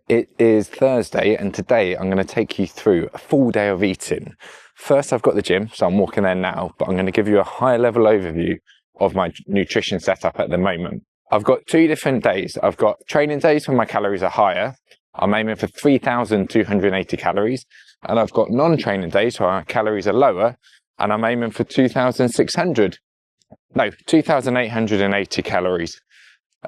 It is Thursday and today I'm going to take you through a full day of eating. First, I've got the gym, so I'm walking there now, but I'm going to give you a high level overview of my nutrition setup at the moment. I've got 2 different days. I've got training days when my calories are higher. I'm aiming for 3,280 calories. And I've got non-training days where my calories are lower and I'm aiming for 2,880 calories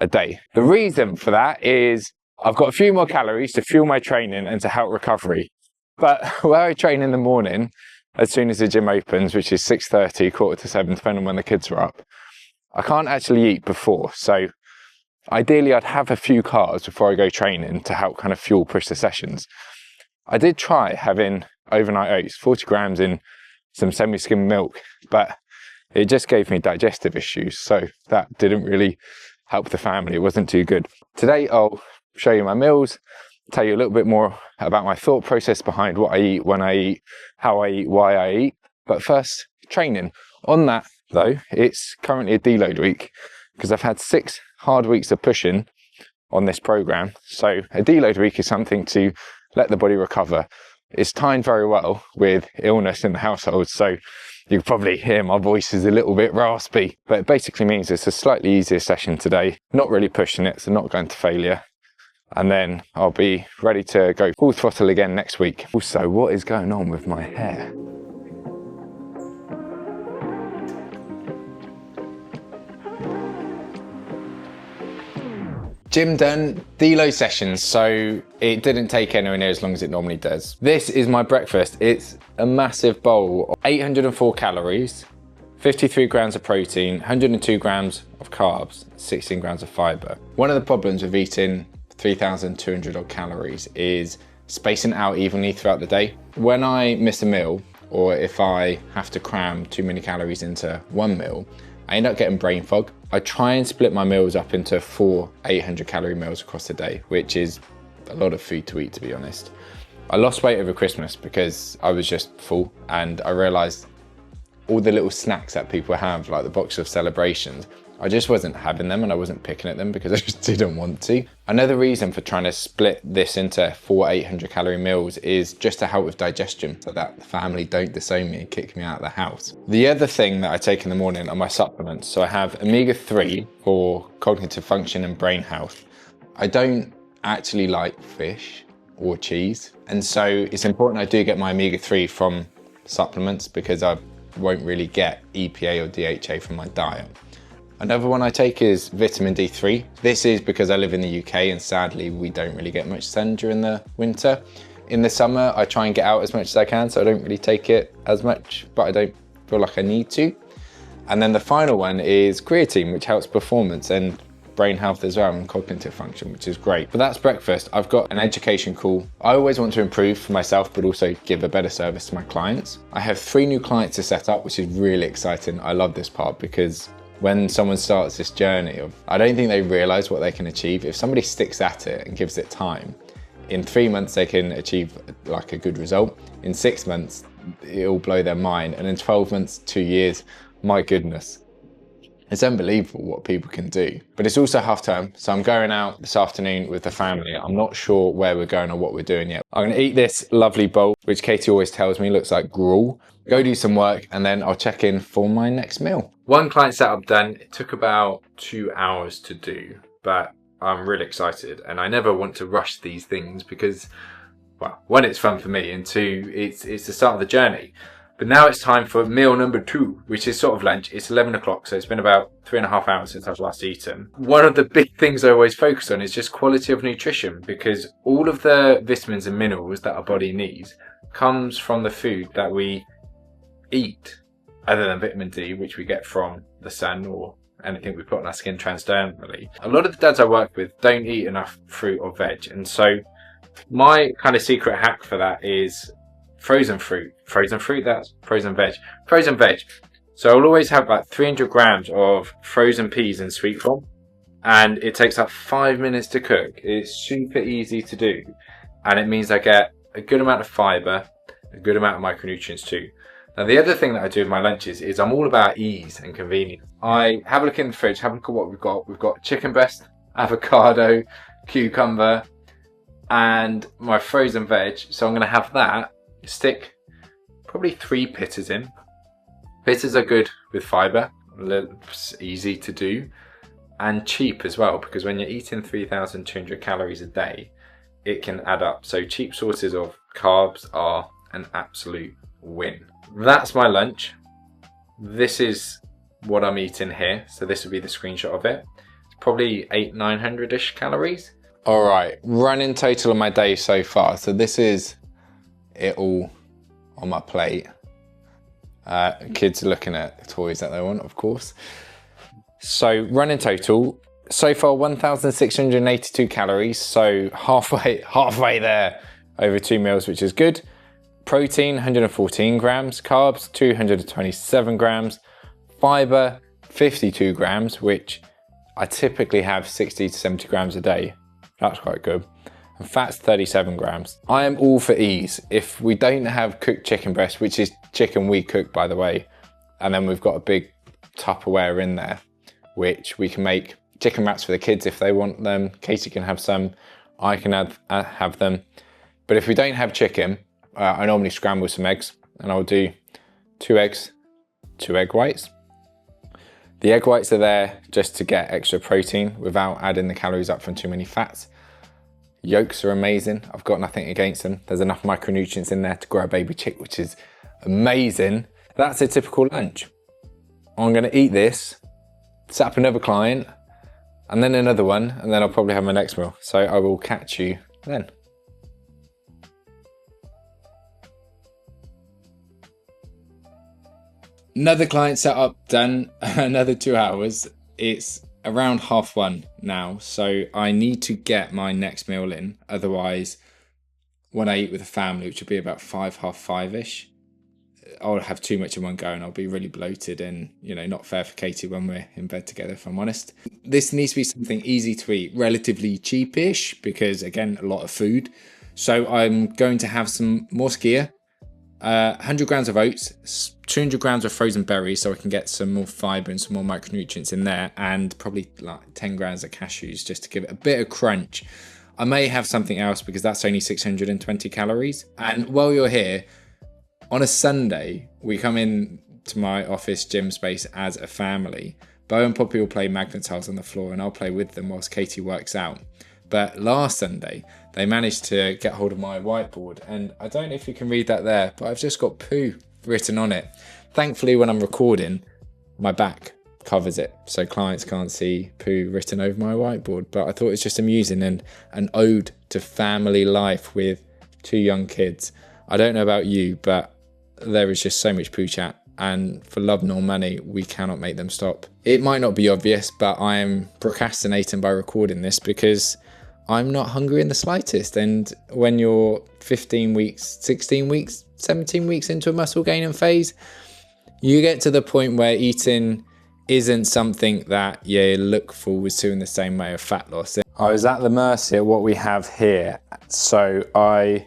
a day. The reason for that is I've got a few more calories to fuel my training and to help recovery. But where I train in the morning, as soon as the gym opens, which is 6:30, 6:45, depending on when the kids are up, I can't actually eat before. So ideally I'd have a few carbs before I go training to help kind of fuel push the sessions. I did try having overnight oats, 40 grams in some semi-skimmed milk, but it just gave me digestive issues. So that didn't really help the family. It wasn't too good. Today I'll show you my meals, tell you a little bit more about my thought process behind what I eat, when I eat, how I eat, why I eat. But first, training. On that though, it's currently a deload week because I've had 6 hard weeks of pushing on this program. So a deload week is something to let the body recover. It's timed very well with illness in the household, so you can probably hear my voice is a little bit raspy, but it basically means it's a slightly easier session today, not really pushing it, so not going to failure. And then I'll be ready to go full throttle again next week. Also, what is going on with my hair? Gym done, deload sessions, so it didn't take anywhere near as long as it normally does. This is my breakfast. It's a massive bowl of 804 calories, 53 grams of protein, 102 grams of carbs, 16 grams of fiber. One of the problems with eating 3,200 odd calories is spacing out evenly throughout the day. When I miss a meal, or if I have to cram too many calories into one meal, I end up getting brain fog. I try and split my meals up into 4 800 calorie meals across the day, which is a lot of food to eat, to be honest. I lost weight over Christmas because I was just full, and I realized all the little snacks that people have, like the box of celebrations, I just wasn't having them and I wasn't picking at them because I just didn't want to. Another reason for trying to split this into 4 800 calorie meals is just to help with digestion, so that the family don't disown me and kick me out of the house. The other thing that I take in the morning are my supplements. So I have omega-3 for cognitive function and brain health. I don't actually like fish or cheese, and so it's important I do get my omega-3 from supplements because I won't really get EPA or DHA from my diet. Another one I take is vitamin D3. This is because I live in the UK and sadly we don't really get much sun during the winter. In the summer I try and get out as much as I can, so I don't really take it as much, but I don't feel like I need to. And then the final one is creatine, which helps performance and brain health as well, and cognitive function, which is great. But that's breakfast. I've got an education call. I always want to improve for myself, but also give a better service to my clients. I have 3 new clients to set up, which is really exciting. I love this part because when someone starts this journey I don't think they realize what they can achieve. If somebody sticks at it and gives it time, in 3 months they can achieve like a good result. In 6 months, it'll blow their mind. And in 12 months, 2 years, my goodness. It's unbelievable what people can do. But it's also half term, so I'm going out this afternoon with the family. I'm not sure where we're going or what we're doing yet. I'm gonna eat this lovely bowl, which Katie always tells me looks like gruel, go do some work, and then I'll check in for my next meal. One client setup done. It took about 2 hours to do, but I'm really excited, and I never want to rush these things because, well, 1, it's fun for me, and 2, it's the start of the journey. But now it's time for meal number 2, which is sort of lunch. It's 11 o'clock, so it's been about 3.5 hours since I've last eaten. One of the big things I always focus on is just quality of nutrition, because all of the vitamins and minerals that our body needs comes from the food that we eat, other than vitamin D, which we get from the sun or anything we put on our skin transdermally. A lot of the dads I work with don't eat enough fruit or veg, and so my kind of secret hack for that is frozen fruit. Frozen fruit, that's frozen veg. Frozen veg. So I'll always have about 300 grams of frozen peas in sweet form, and it takes like 5 minutes to cook. It's super easy to do, and it means I get a good amount of fiber, a good amount of micronutrients too. Now the other thing that I do with my lunches is I'm all about ease and convenience. I have a look in the fridge, have a look at what we've got. We've got chicken breast, avocado, cucumber, and my frozen veg. So I'm gonna have that, stick probably 3 pitters in. Pitters are good with fibre, it's easy to do, and cheap as well, because when you're eating 3,200 calories a day, it can add up. So cheap sources of carbs are an absolute win. That's my lunch. This is what I'm eating here. So this would be the screenshot of it. It's probably 800-900-ish calories. All right, running total of my day so far. So this is it all on my plate. Kids are looking at toys that they want, of course. So running total, so far 1,682 calories. So halfway there over 2 meals, which is good. Protein, 114 grams. Carbs, 227 grams. Fiber, 52 grams, which I typically have 60 to 70 grams a day. That's quite good. And fat's 37 grams. I am all for ease. If we don't have cooked chicken breast, which is chicken we cook, by the way, and then we've got a big Tupperware in there, which we can make chicken wraps for the kids if they want them. Katie can have some, I can have them. But if we don't have chicken, I normally scramble some eggs, and I'll do 2 eggs, 2 egg whites. The egg whites are there just to get extra protein without adding the calories up from too many fats. Yolks are amazing. I've got nothing against them. There's enough micronutrients in there to grow a baby chick, which is amazing. That's a typical lunch. I'm gonna eat this, set up another client, and then another one, and then I'll probably have my next meal. So I will catch you then. Another client set up, done, another 2 hours. It's around 1:30 now, so I need to get my next meal in. Otherwise, when I eat with a family, which will be about 5:30-ish, I'll have too much in one go and I'll be really bloated and, you know, not fair for Katie when we're in bed together, if I'm honest. This needs to be something easy to eat, relatively cheapish, because again, a lot of food. So I'm going to have some more skyr, 100 grams of oats, 200 grams of frozen berries, so I can get some more fibre and some more micronutrients in there, and probably like 10 grams of cashews just to give it a bit of crunch. I may have something else because that's only 620 calories. And while you're here, on a Sunday, we come in to my office gym space as a family. Bo and Poppy will play magnet tiles on the floor and I'll play with them whilst Katie works out. But last Sunday, they managed to get hold of my whiteboard, and I don't know if you can read that there, but I've just got poo written on it. Thankfully, when I'm recording, my back covers it, so clients can't see poo written over my whiteboard. But I thought it was just amusing and an ode to family life with 2 young kids. I don't know about you, but there is just so much poo chat, and for love nor money, we cannot make them stop. It might not be obvious, but I am procrastinating by recording this because I'm not hungry in the slightest. And when you're 15 weeks, 16 weeks, 17 weeks into a muscle gaining phase, you get to the point where eating isn't something that you look forward to in the same way of fat loss. I was at the mercy of what we have here. So I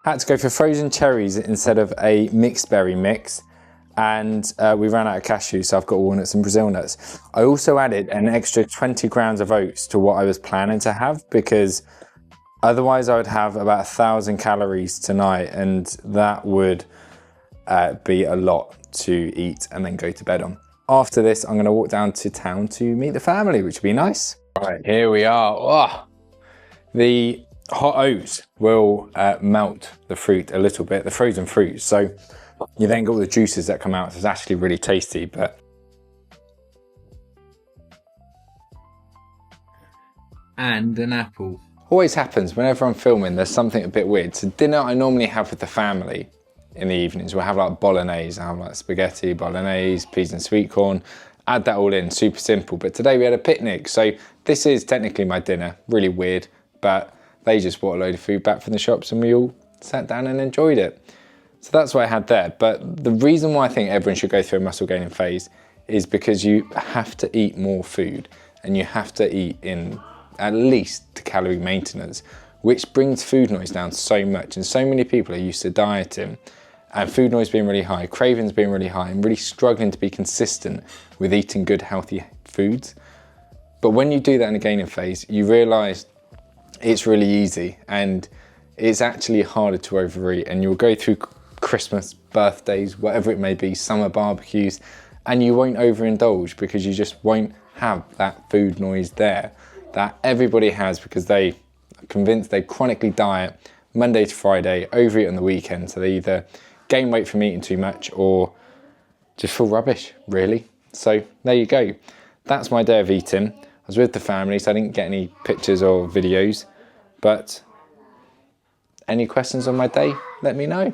had to go for frozen cherries instead of a mixed berry mix. And we ran out of cashews, so I've got walnuts and Brazil nuts. I also added an extra 20 grams of oats to what I was planning to have, because otherwise I would have about 1,000 calories tonight, and that would be a lot to eat and then go to bed on. After this, I'm gonna walk down to town to meet the family, which would be nice. Right, here we are. Oh, the hot oats will melt the fruit a little bit, the frozen fruit. So you then got all the juices that come out. So it's actually really tasty, but. And an apple. Always happens whenever I'm filming, there's something a bit weird. So dinner I normally have with the family in the evenings. We'll have like bolognese, I have like spaghetti, bolognese, peas and sweet corn. Add that all in, super simple. But today we had a picnic. So this is technically my dinner, really weird, but they just bought a load of food back from the shops and we all sat down and enjoyed it. So that's what I had there. But the reason why I think everyone should go through a muscle gaining phase is because you have to eat more food, and you have to eat in at least to calorie maintenance, which brings food noise down so much. And so many people are used to dieting and food noise being really high, cravings being really high, and really struggling to be consistent with eating good, healthy foods. But when you do that in a gaining phase, you realize it's really easy, and it's actually harder to overeat. And you'll go through Christmas, birthdays, whatever it may be, summer barbecues, and you won't overindulge because you just won't have that food noise there that everybody has, because they are convinced they chronically diet Monday to Friday, overeat on the weekend, so they either gain weight from eating too much or just feel rubbish, really. So there you go. That's my day of eating. I was with the family, so I didn't get any pictures or videos, but any questions on my day, let me know.